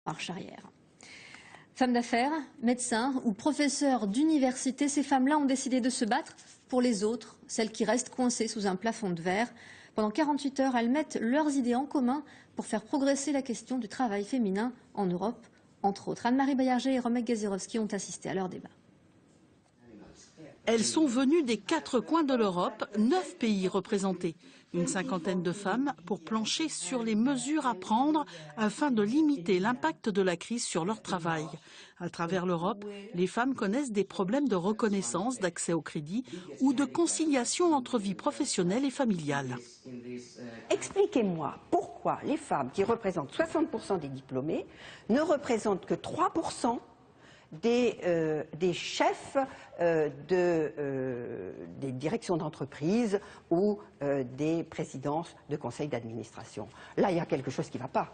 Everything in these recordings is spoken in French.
marche arrière. Femmes d'affaires, médecins ou professeurs d'université, ces femmes-là ont décidé de se battre pour les autres, celles qui restent coincées sous un plafond de verre. Pendant 48 heures, elles mettent leurs idées en commun pour faire progresser la question du travail féminin en Europe, entre autres. Anne-Marie Bayarger et Romek Gazirowski ont assisté à leur débat. Elles sont venues des 4 coins de l'Europe, 9 pays représentés. Une cinquantaine de femmes pour plancher sur les mesures à prendre afin de limiter l'impact de la crise sur leur travail. À travers l'Europe, les femmes connaissent des problèmes de reconnaissance, d'accès au crédit ou de conciliation entre vie professionnelle et familiale. Expliquez-moi pourquoi les femmes qui représentent 60% des diplômés ne représentent que 3% des chefs des directions d'entreprise ou des présidences de conseils d'administration. Là, il y a quelque chose qui ne va pas.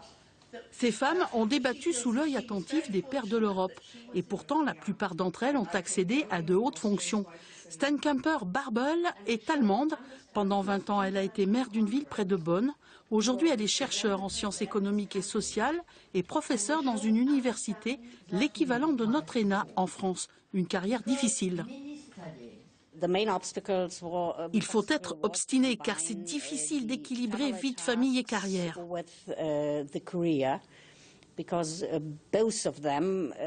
Ces femmes ont débattu sous l'œil attentif des pairs de l'Europe. Et pourtant, la plupart d'entre elles ont accédé à de hautes fonctions. Steenkamper-Barbel est allemande. Pendant 20 ans, elle a été maire d'une ville près de Bonn. Aujourd'hui, elle est chercheure en sciences économiques et sociales et professeure dans une université, l'équivalent de notre ENA en France. Une carrière difficile. Il faut être obstiné car c'est difficile d'équilibrer vie de famille et carrière.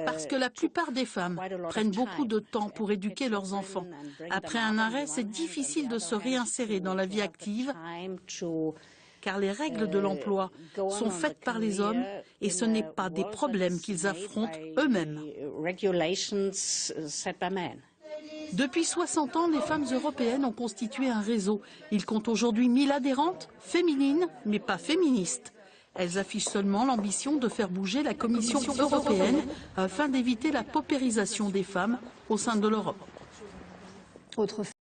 Parce que la plupart des femmes prennent beaucoup de temps pour éduquer leurs enfants. Après un arrêt, c'est difficile de se réinsérer dans la vie active car les règles de l'emploi sont faites par les hommes et ce n'est pas des problèmes qu'ils affrontent eux-mêmes. Depuis 60 ans, les femmes européennes ont constitué un réseau. Il compte aujourd'hui 1000 adhérentes, féminines, mais pas féministes. Elles affichent seulement l'ambition de faire bouger la Commission européenne afin d'éviter la paupérisation des femmes au sein de l'Europe.